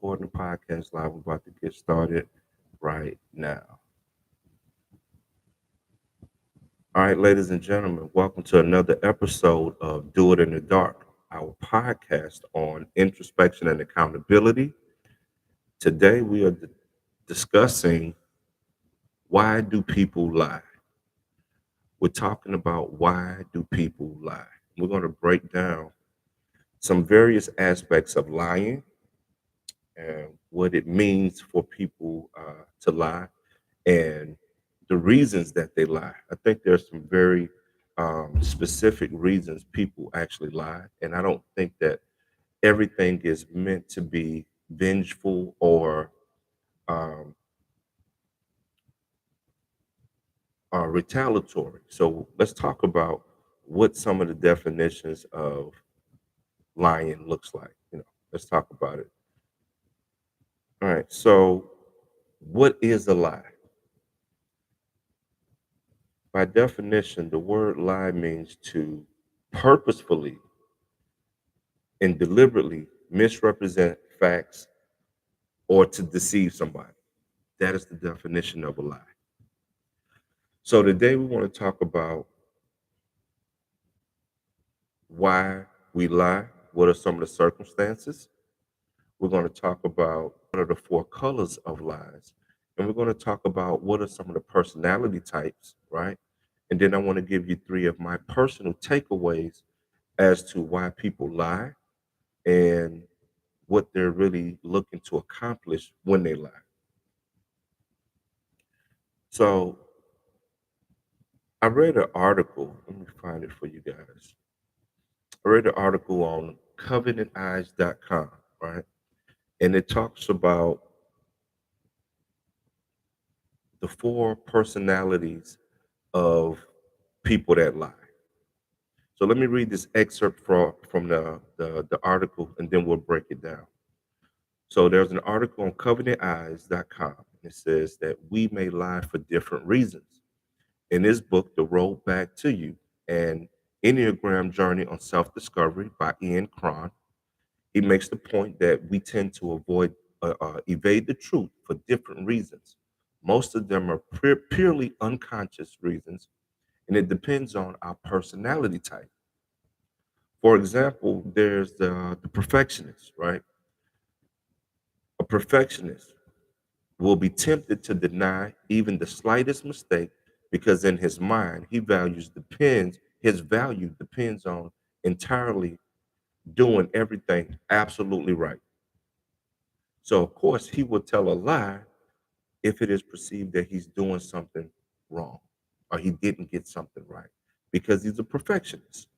recording the podcast live. We're about to get started right now. All right, ladies and gentlemen, welcome to another episode of Do It in the Dark, our podcast on introspection and accountability. Today, we are discussing why do people lie? We're talking about why do people lie? We're going to break down some various aspects of lying and what it means for people to lie and the reasons that they lie. I think there's some very specific reasons people actually lie, and I don't think that everything is meant to be vengeful um, or retaliatory. So let's talk about what some of the definitions of lying looks like. Let's talk about it. All right. So, what is a lie? By definition, the word lie means to purposefully and deliberately misrepresent facts or to deceive somebody. That is the definition of a lie. So today we want to talk about why we lie, what are some of the circumstances. We're going to talk about what are the four colors of lies. And we're going to talk about what are some of the personality types, right? And then I want to give you three of my personal takeaways as to why people lie and what they're really looking to accomplish when they lie. So I read an article. Let me find it for you guys. I read an article on covenanteyes.com, right? And it talks about the four personalities of people that lie. So let me read this excerpt from the article and then we'll break it down. So there's an article on covenanteyes.com. It says that we may lie for different reasons. In his book, The Road Back to You, an Enneagram Journey on Self-Discovery by Cron, he makes the point that we tend to evade the truth for different reasons. Most of them are purely unconscious reasons, and it depends on our personality type. For example, there's the perfectionist, right? A perfectionist will be tempted to deny even the slightest mistake because in his mind his value depends on entirely doing everything absolutely right. So of course he will tell a lie if it is perceived that he's doing something wrong or he didn't get something right because he's a perfectionist.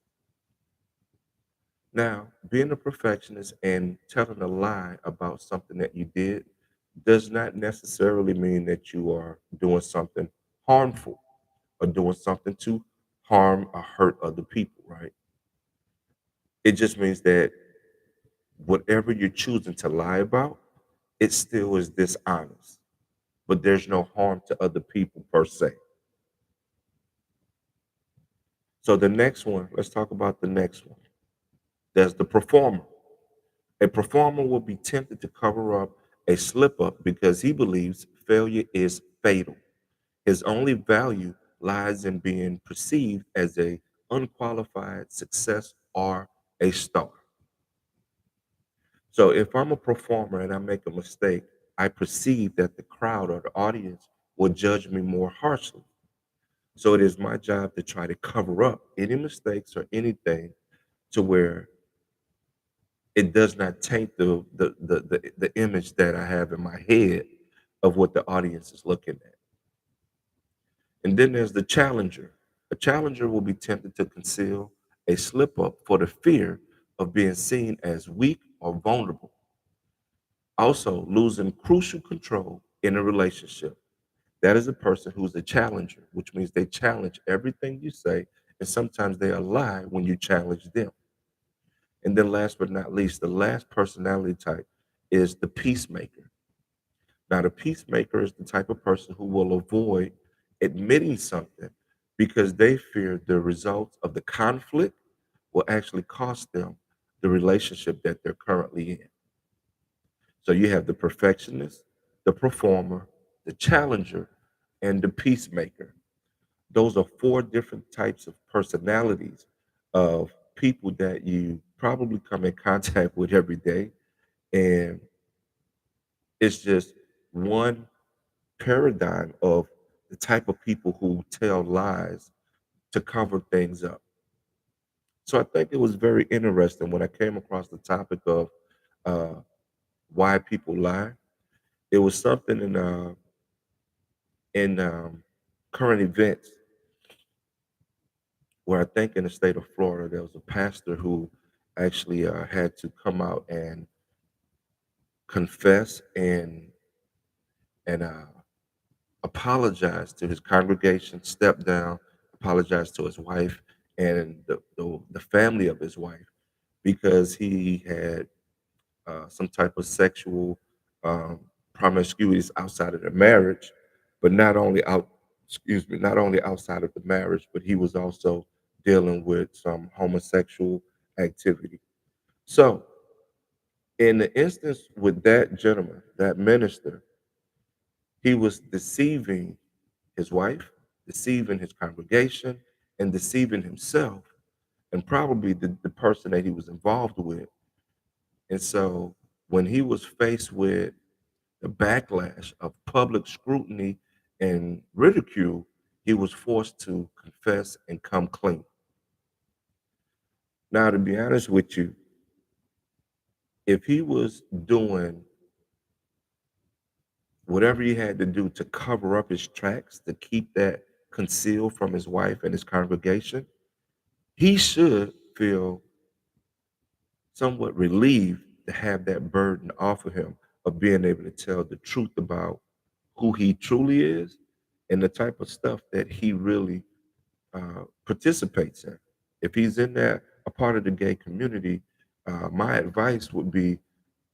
Now, being a perfectionist and telling a lie about something that you did does not necessarily mean that you are doing something harmful or doing something to harm or hurt other people, right? It just means that whatever you're choosing to lie about, it still is dishonest, but there's no harm to other people per se. So the next one, let's talk about the next one. There's the performer. A performer will be tempted to cover up a slip up because he believes failure is fatal. His only value lies in being perceived as a unqualified success or a star. So if I'm a performer and I make a mistake, I perceive that the crowd or the audience will judge me more harshly. So it is my job to try to cover up any mistakes or anything to where it does not taint the image that I have in my head of what the audience is looking at. And then there's the challenger. A challenger will be tempted to conceal a slip up for the fear of being seen as weak or vulnerable. Also, losing crucial control in a relationship. That is a person who's a challenger, which means they challenge everything you say, and sometimes they lie when you challenge them. And then, last but not least, the last personality type is the peacemaker. Now, the peacemaker is the type of person who will avoid admitting something because they fear the results of the conflict will actually cost them the relationship that they're currently in. So you have the perfectionist, the performer, the challenger, and the peacemaker. Those are four different types of personalities of people that you probably come in contact with every day. And it's just one paradigm of the type of people who tell lies to cover things up. So I think it was very interesting when I came across the topic of uh, why people lie. It was something in current events where I think in the state of Florida there was a pastor who actually had to come out and confess and apologize to his congregation, step down, apologize to his wife and the family of his wife because he had some type of sexual um, promiscuities outside of the marriage, but not only not only outside of the marriage, but he was also dealing with some homosexual activity. So, in the instance with that gentleman, that minister, he was deceiving his wife, deceiving his congregation, and deceiving himself, and probably the person that he was involved with. And so, when he was faced with the backlash of public scrutiny and ridicule, he was forced to confess and come clean. Now, to be honest with you, if he was doing whatever he had to do to cover up his tracks, to keep that concealed from his wife and his congregation, he should feel somewhat relieved to have that burden off of him of being able to tell the truth about who he truly is and the type of stuff that he really participates in. If he's in there, a part of the gay community, my advice would be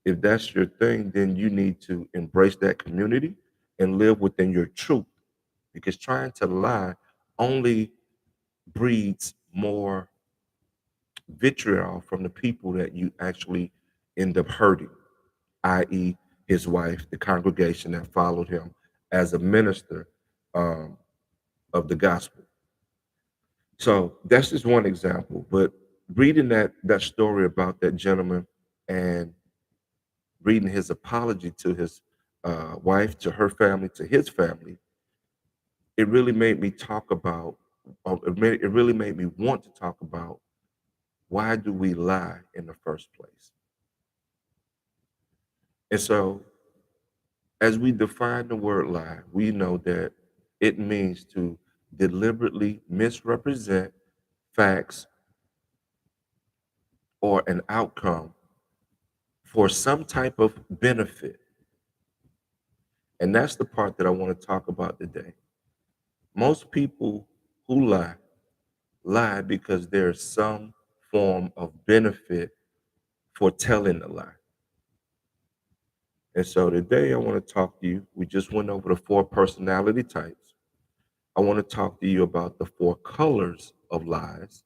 if that's your thing, then you need to embrace that community and live within your truth. Because trying to lie only breeds more vitriol from the people that you actually end up hurting, i.e., his wife, the congregation that followed him as a minister um, of the gospel. So that's just one example. But reading that story about that gentleman and reading his apology to his wife, to her family, to his family, it really made me talk about. It really made me want to talk about why do we lie in the first place. And so, as we define the word lie, we know that it means to deliberately misrepresent facts or an outcome for some type of benefit. And that's the part that I want to talk about today. Most people who lie because there's some form of benefit for telling the lie. And so today I want to talk to you. We just went over the four personality types. I want to talk to you about the four colors of lies.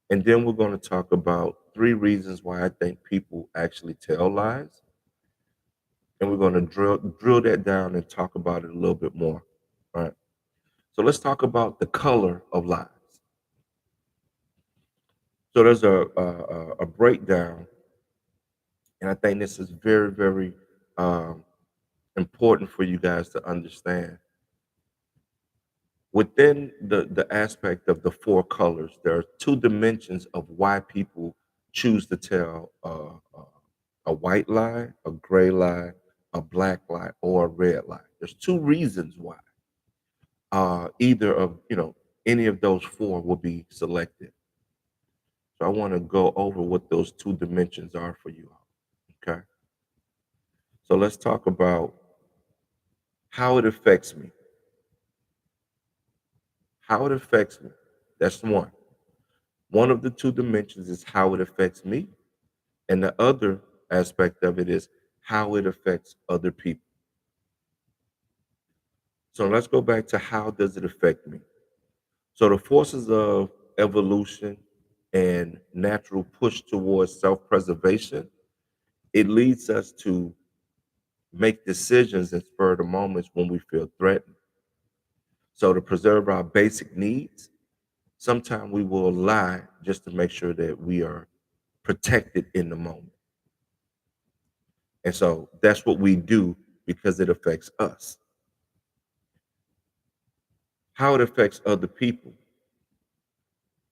And then we're going to talk about three reasons why I think people actually tell lies. And we're going to drill that down and talk about it a little bit more. All right. So let's talk about the color of lies. So there's a breakdown, and I think this is very, very um, important for you guys to understand. Within the aspect of the four colors, there are two dimensions of why people choose to tell a white lie, a gray lie, a black lie, or a red lie. There's two reasons why. Either of any of those four will be selected. So I want to go over what those two dimensions are for you all. Okay. So let's talk about how it affects me. How it affects me. That's one. One of the two dimensions is how it affects me, and the other aspect of it is how it affects other people. So let's go back to how does it affect me? So the forces of evolution and natural push towards self-preservation, it leads us to make decisions in spur of the moments when we feel threatened. So to preserve our basic needs, sometimes we will lie just to make sure that we are protected in the moment. And so that's what we do because it affects us. How it affects other people.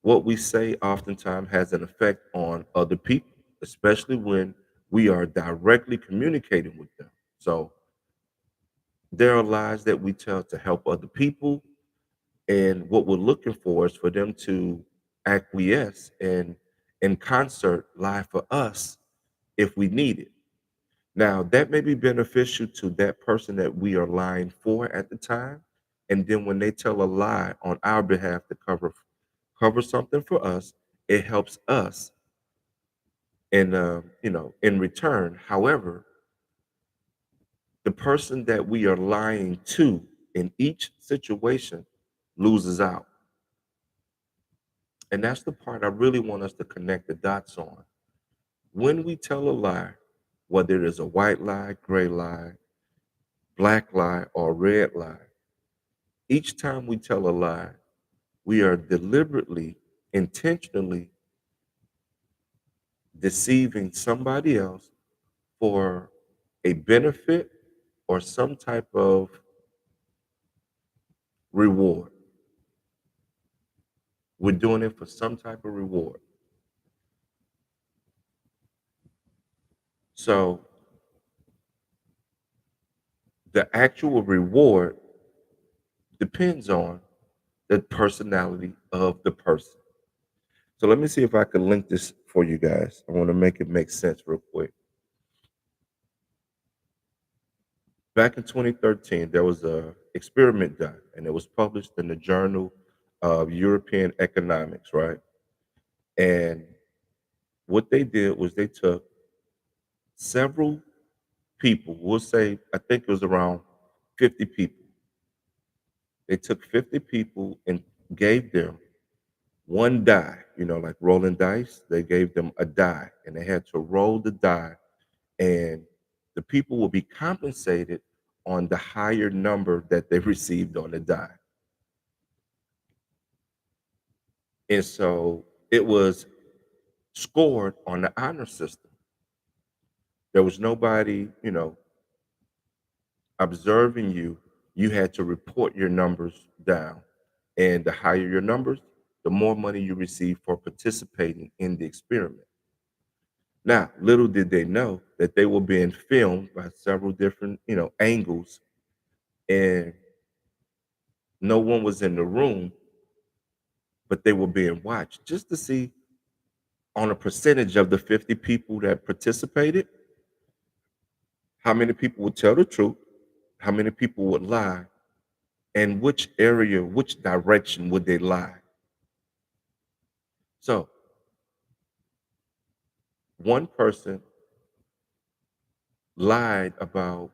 What we say oftentimes has an effect on other people, especially when we are directly communicating with them. So there are lies that we tell to help other people. And what we're looking for is for them to acquiesce and in concert lie for us if we need it. Now, that may be beneficial to that person that we are lying for at the time. And then when they tell a lie on our behalf to cover something for us, it helps us in return. However, the person that we are lying to in each situation loses out. And that's the part I really want us to connect the dots on. When we tell a lie, whether it is a white lie, gray lie, black lie, or red lie, each time we tell a lie, we are deliberately, intentionally deceiving somebody else for a benefit or some type of reward. We're doing it for some type of reward. So the actual reward depends on the personality of the person. So let me see if I can link this for you guys. I want to make it make sense real quick. Back in 2013, there was a experiment done, and it was published in the Journal of European Economics, right? And what they did was they took several people, we'll say, I think it was around 50 people. They took 50 people and gave them one die, like rolling dice. They gave them a die, and they had to roll the die, and the people will be compensated on the higher number that they received on the die. And so it was scored on the honor system. There was nobody, observing you. You had to report your numbers down. And the higher your numbers, the more money you receive for participating in the experiment. Now, little did they know that they were being filmed by several different, angles, and no one was in the room, but they were being watched just to see on a percentage of the 50 people that participated, how many people would tell the truth, how many people would lie, and which area, which direction would they lie. So one person lied about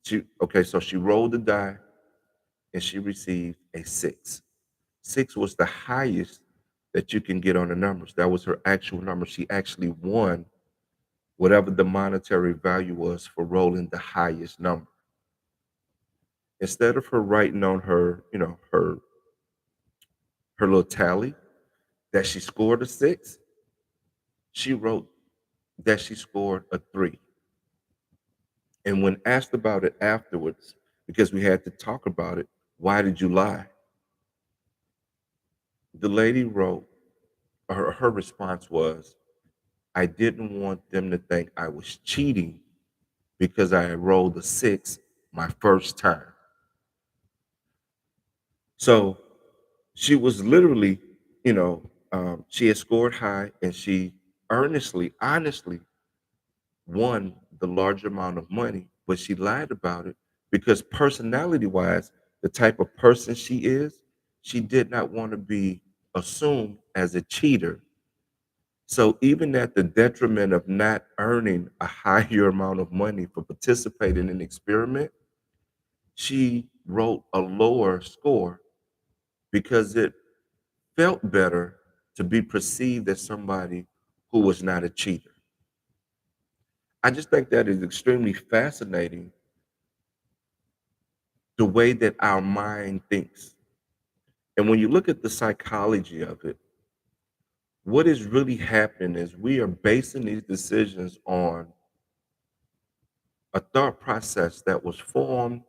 so she rolled the die and she received a 6. 6 was the highest that you can get on the numbers. That was her actual number. She actually won whatever the monetary value was for rolling the highest number. Instead of her writing on her little tally that she scored a 6, she wrote that she scored a 3. And when asked about it afterwards, because we had to talk about it, why did you lie? The lady wrote, her response was, I didn't want them to think I was cheating because I had rolled a 6 my first time. So she was literally, she had scored high and she earnestly, honestly won the large amount of money, but she lied about it because personality wise, the type of person she is, she did not want to be assumed as a cheater. So even at the detriment of not earning a higher amount of money for participating in the experiment, she wrote a lower score because it felt better to be perceived as somebody who was not a cheater. I just think that is extremely fascinating the way that our mind thinks. And when you look at the psychology of it, what is really happening is we are basing these decisions on a thought process that was formed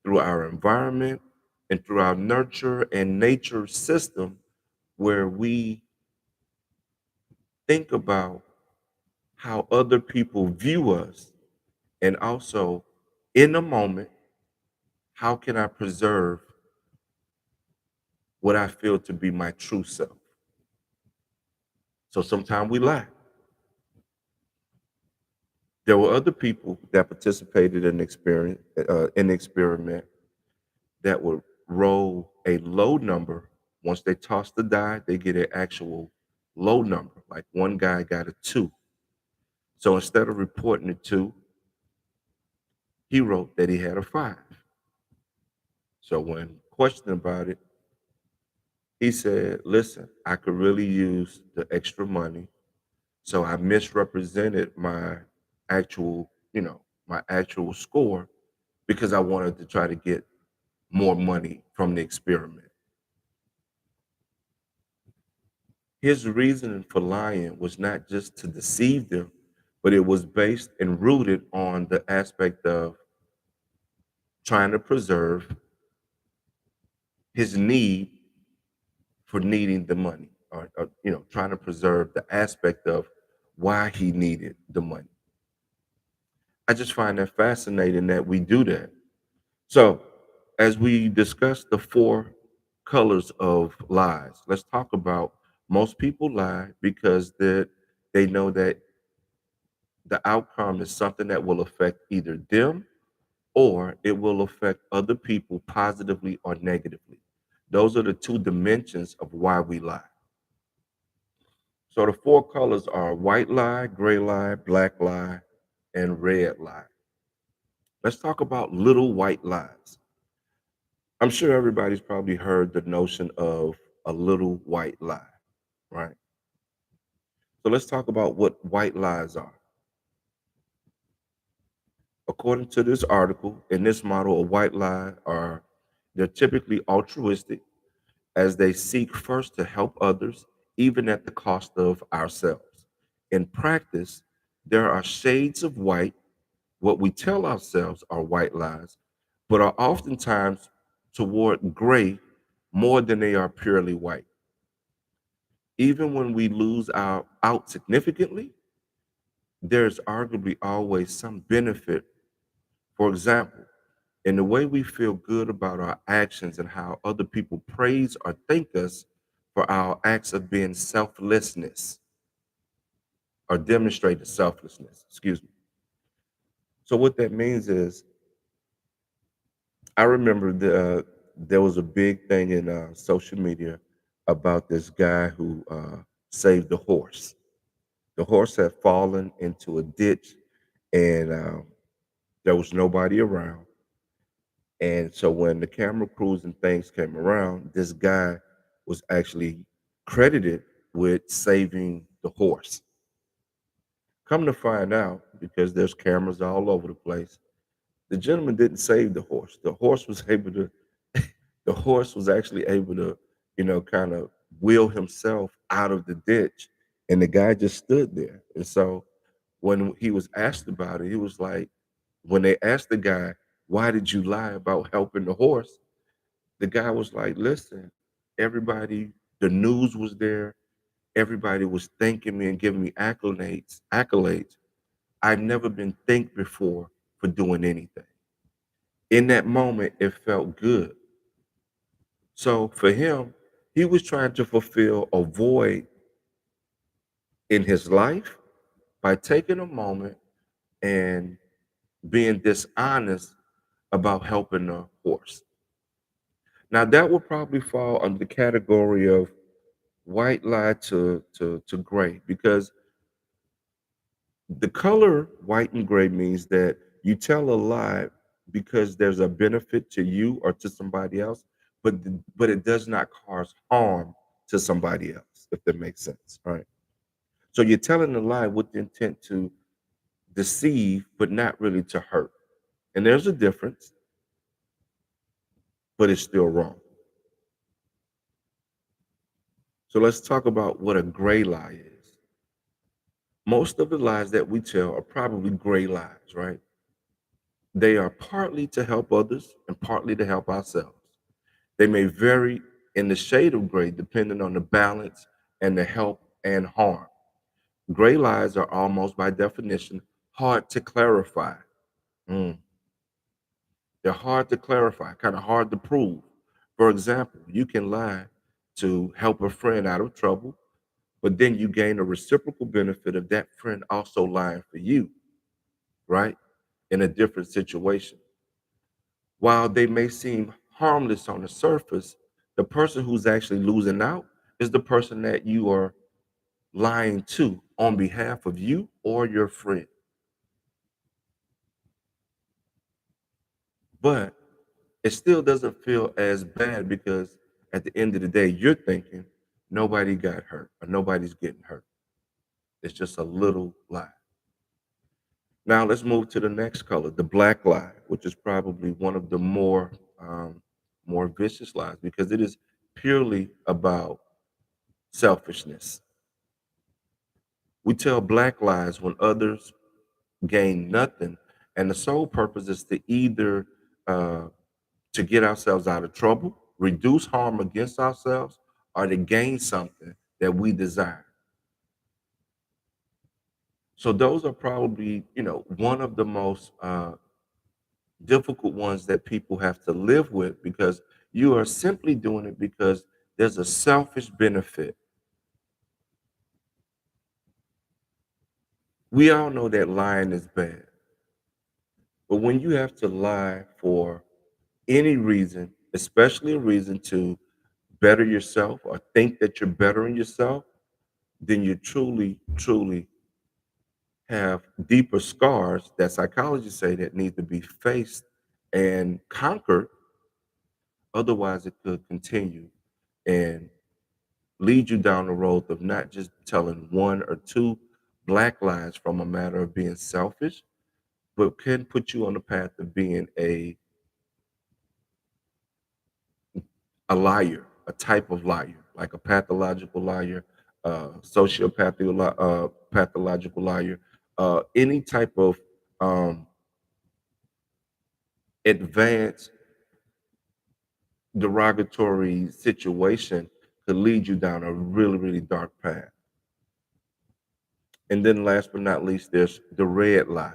through our environment and through our nurture and nature system, where we think about how other people view us, and also in a moment, how can I preserve what I feel to be my true self? So sometimes we lie. There were other people that participated in the experiment that would roll a low number. Once they toss the die, they get an actual low number. Like one guy got a 2. So instead of reporting a 2, he wrote that he had a 5. So when questioned about it, he said, listen, I could really use the extra money. So I misrepresented my actual, my actual score because I wanted to try to get more money from the experiment. His reasoning for lying was not just to deceive them, but it was based and rooted on the aspect of trying to preserve his need for needing the money, or trying to preserve the aspect of why he needed the money. I just find that fascinating that we do that. So, as we discuss the 4 colors of lies, let's talk about most people lie because they know that the outcome is something that will affect either them or it will affect other people positively or negatively. Those are the 2 dimensions of why we lie. So the 4 colors are white lie, gray lie, black lie, and red lie. Let's talk about little white lies. I'm sure everybody's probably heard the notion of a little white lie, right? So let's talk about what white lies are. According to this article, in this model, a white lie are they're typically altruistic as they seek first to help others, even at the cost of ourselves. In practice, there are shades of white. What we tell ourselves are white lies, but are oftentimes toward gray more than they are purely white. Even when we lose out significantly, there's arguably always some benefit. For example, in the way we feel good about our actions and how other people praise or thank us for our acts of being selflessness or demonstrating selflessness, excuse me. So what that means is, I remember there was a big thing in social media about this guy who saved the horse. The horse had fallen into a ditch, and there was nobody around. And so when the camera crews and things came around, this guy was actually credited with saving the horse. Come to find out, because there's cameras all over the place, the gentleman didn't save the horse. The horse was able to, the horse was actually able to, kind of wheel himself out of the ditch. And the guy just stood there. And so when he was asked about it, he was like, when they asked the guy, why did you lie about helping the horse? The guy was like, listen, everybody, the news was there. Everybody was thanking me and giving me accolades. I've never been thanked before for doing anything. In that moment, it felt good. So for him, he was trying to fulfill a void in his life by taking a moment and being dishonest about helping the horse. Now that would probably fall under the category of white lie to gray, because the color white and gray means that you tell a lie because there's a benefit to you or to somebody else, but it does not cause harm to somebody else, if that makes sense. All right. So you're telling a lie with the intent to deceive, but not really to hurt. And there's a difference, but it's still wrong. So let's talk about what a gray lie is. Most of the lies that we tell are probably gray lies, right? They are partly to help others and partly to help ourselves. They may vary in the shade of gray depending on the balance and the help and harm. Gray lies are almost by definition hard to clarify. Mm. They're hard to clarify, kind of hard to prove. For example, you can lie to help a friend out of trouble, but then you gain a reciprocal benefit of that friend also lying for you, right? In a different situation. While they may seem harmless on the surface, the person who's actually losing out is the person that you are lying to on behalf of you or your friend. But it still doesn't feel as bad because at the end of the day, you're thinking nobody got hurt or nobody's getting hurt. It's just a little lie. Now let's move to the next color, the black lie, which is probably one of the um, more vicious lies because it is purely about selfishness. We tell black lies when others gain nothing, and the sole purpose is to either uh, to get ourselves out of trouble, reduce harm against ourselves, or to gain something that we desire. So those are probably, one of the most difficult ones that people have to live with because you are simply doing it because there's a selfish benefit. We all know that lying is bad, but when you have to lie for any reason, especially a reason to better yourself or think that you're bettering yourself, then you truly, truly have deeper scars that psychologists say that need to be faced and conquered. Otherwise, it could continue and lead you down the road of not just telling one or two black lies from a matter of being selfish, but can put you on the path of being a liar, a type of liar, like a pathological liar, sociopathic, pathological liar, any type of um, advanced derogatory situation could lead you down a really, really dark path. And then last but not least, there's the red lie.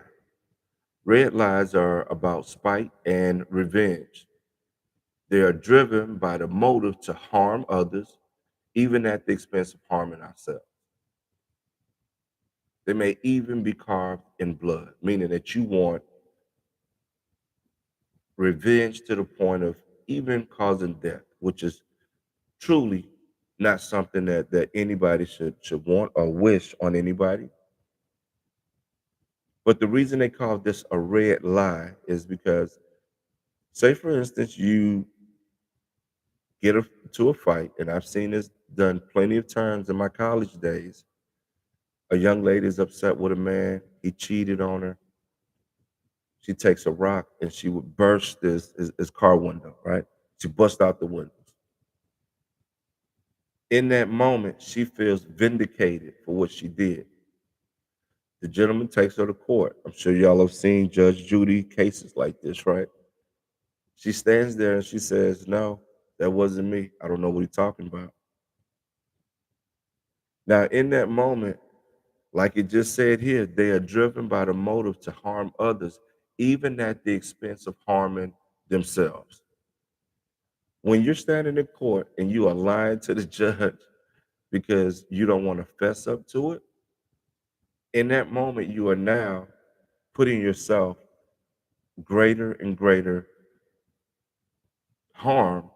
Red lies are about spite and revenge. They are driven by the motive to harm others, even at the expense of harming ourselves. They may even be carved in blood, meaning that you want revenge to the point of even causing death, which is truly not something that anybody should want or wish on anybody. But the reason they call this a red lie is because, say for instance, you to a fight, and I've seen this done plenty of times in my college days. A young lady is upset with a man, he cheated on her. She takes a rock and she would burst his car window, right? She busts out the windows. In that moment, she feels vindicated for what she did. The gentleman takes her to court. I'm sure y'all have seen Judge Judy cases like this, right? She stands there and she says, "No, that wasn't me. I don't know what he's talking about." Now, in that moment, like it just said here, they are driven by the motive to harm others, even at the expense of harming themselves. When you're standing in court and you are lying to the judge because you don't want to fess up to it, in that moment, you are now putting yourself greater and greater harm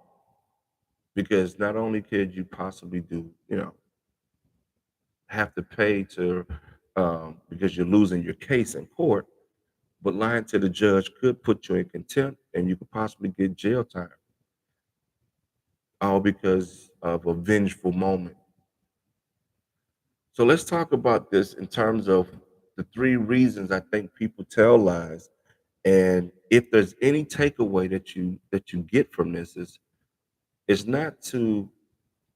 because not only could you possibly have to pay to because you're losing your case in court, but lying to the judge could put you in contempt and you could possibly get jail time, all because of a vengeful moment. So let's talk about this in terms of the The three reasons I think people tell lies. And if there's any takeaway that you get from this is it's not to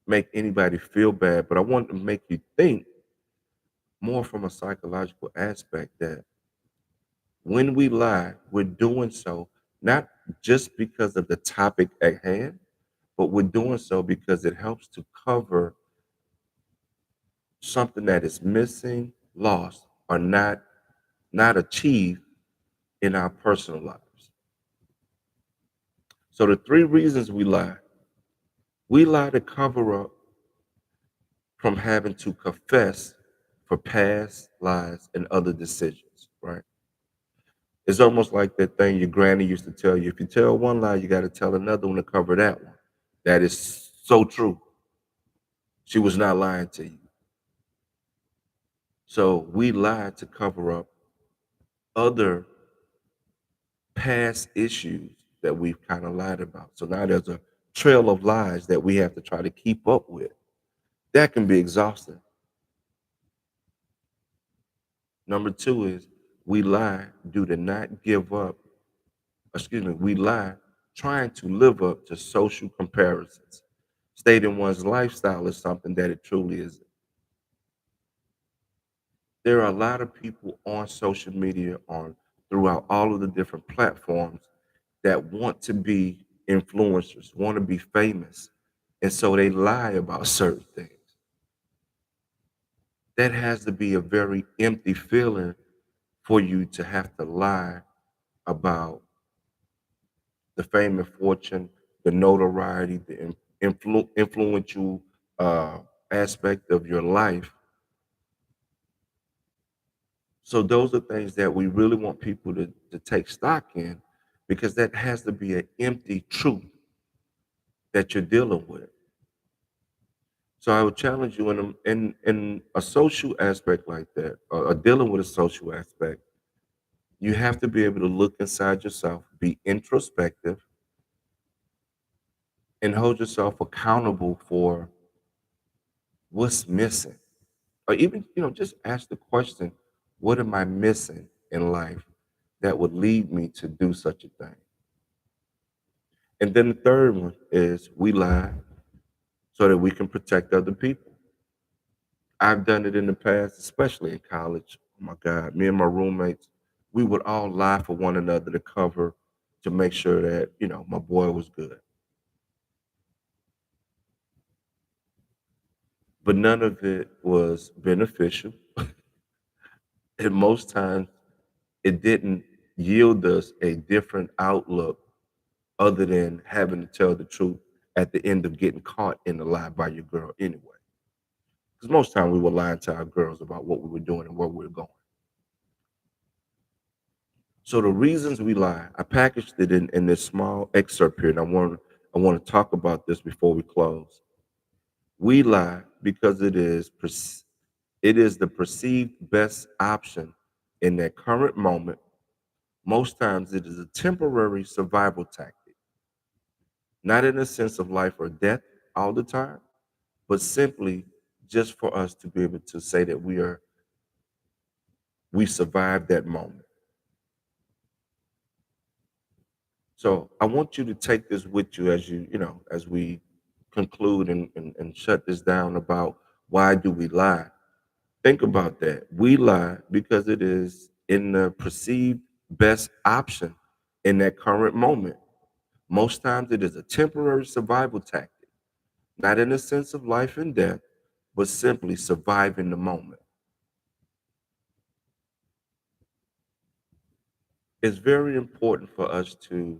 make anybody feel bad, but I want to make you think more from a psychological aspect that when we lie, we're doing so not just because of the topic at hand, but we're doing so because it helps to cover something that is missing, lost, or not achieved in our personal lives. So the three reasons we lie to cover up from having to confess for past lies and other decisions, right? It's almost like that thing your granny used to tell you. If you tell one lie, you got to tell another one to cover that one. That is so true. She was not lying to you. So we lie to cover up other past issues that we've kind of lied about. So now there's a trail of lies that we have to try to keep up with. That can be exhausting. Number two is we lie due to not give up, we lie trying to live up to social comparisons. Stating one's lifestyle is something that it truly isn't. There are a lot of people on social media, on throughout all of the different platforms that want to be influencers, want to be famous. And so they lie about certain things. That has to be a very empty feeling for you to have to lie about the fame and fortune, the notoriety, the influential uh, aspect of your life. So those are things that we really want people to take stock in because that has to be an empty truth that you're dealing with. So I would challenge you in a social aspect like that, or dealing with a social aspect, you have to be able to look inside yourself, be introspective, and hold yourself accountable for what's missing. Or even, just ask the question, what am I missing in life that would lead me to do such a thing? And then the third one is we lie so that we can protect other people. I've done it in the past, especially in college. Oh my God, me and my roommates, we would all lie for one another to cover, to make sure that, my boy was good. But none of it was beneficial. And most times it didn't yield us a different outlook other than having to tell the truth at the end of getting caught in the lie by your girl anyway. Because most time we were lying to our girls about what we were doing and where we were going. So the reasons we lie, I packaged it in this small excerpt here, and I want to talk about this before we close. We lie because it is the perceived best option in that current moment. Most times it is a temporary survival tactic, not in a sense of life or death all the time, but simply just for us to be able to say that we survived that moment. So I want you to take this with you as as we conclude and shut this down about why do we lie. Think about that. We lie because it is in the perceived best option in that current moment. Most times it is a temporary survival tactic, not in the sense of life and death, but simply surviving the moment. It's very important for us to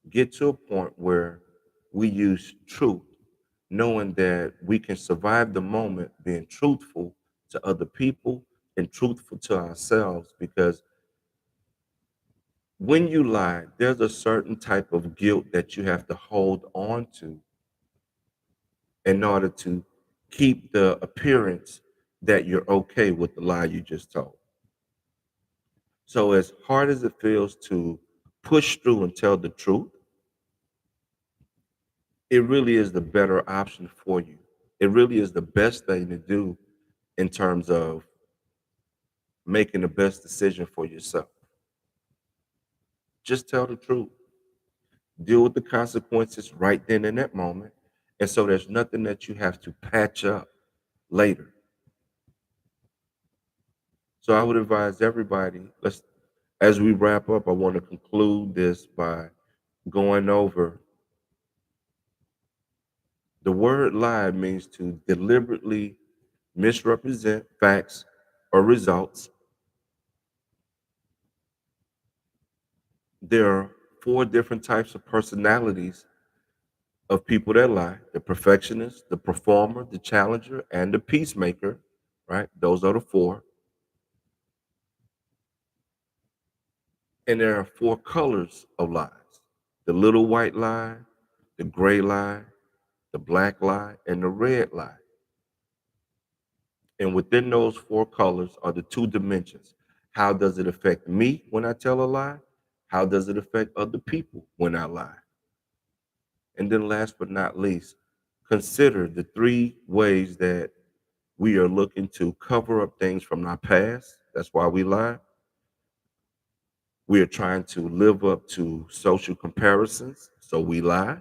get to a point where we use truth, knowing that we can survive the moment being truthful to other people and truthful to ourselves. Because when you lie, there's a certain type of guilt that you have to hold on to in order to keep the appearance that you're okay with the lie you just told. So, as hard as it feels to push through and tell the truth, it really is the better option for you. It really is the best thing to do in terms of making the best decision for yourself. Just tell the truth. Deal with the consequences right then in that moment. And so there's nothing that you have to patch up later. So I would advise everybody, as we wrap up, I want to conclude this by going over the word lie means to deliberately misrepresent facts or results. There are four different types of personalities of people that lie: the perfectionist, the performer, the challenger, and the peacemaker, right? Those are the four. And there are four colors of lies: the little white lie, the gray lie, the black lie, and the red lie. And within those four colors are the two dimensions. How does it affect me when I tell a lie? How does it affect other people when I lie? And then last but not least, consider the three ways that we are looking to cover up things from our past. That's why we lie. We are trying to live up to social comparisons, so we lie.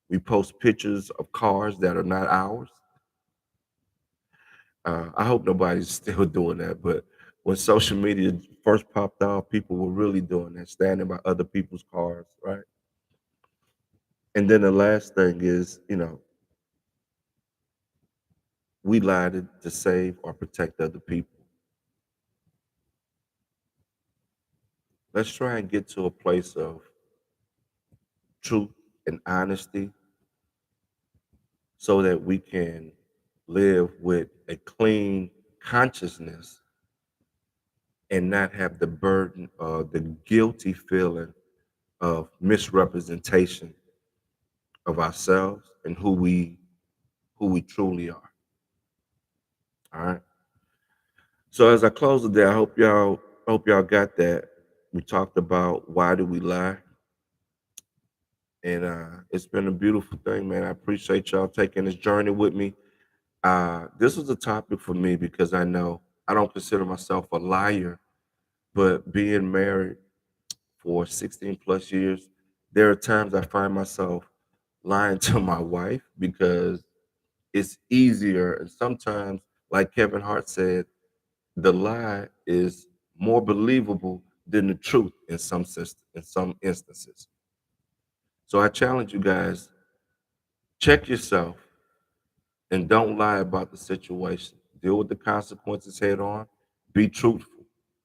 We post pictures of cars that are not ours. I hope nobody's still doing that, but when social media first popped off, people were really doing that, standing by other people's cars, right? And then the last thing is, we lie to save or protect other people. Let's try and get to a place of truth and honesty so that we can live with a clean consciousness and not have the burden or the guilty feeling of misrepresentation of ourselves and who we truly are. All right. So as I close today, I hope y'all got that. We talked about why do we lie, and it's been a beautiful thing, man. I appreciate y'all taking this journey with me. This was a topic for me because I know I don't consider myself a liar, but being married for 16 plus years, there are times I find myself lying to my wife because it's easier. And sometimes, like Kevin Hart said, the lie is more believable than the truth in some instances. So I challenge you guys, check yourself and don't lie about the situation. Deal with the consequences head on. Be truthful.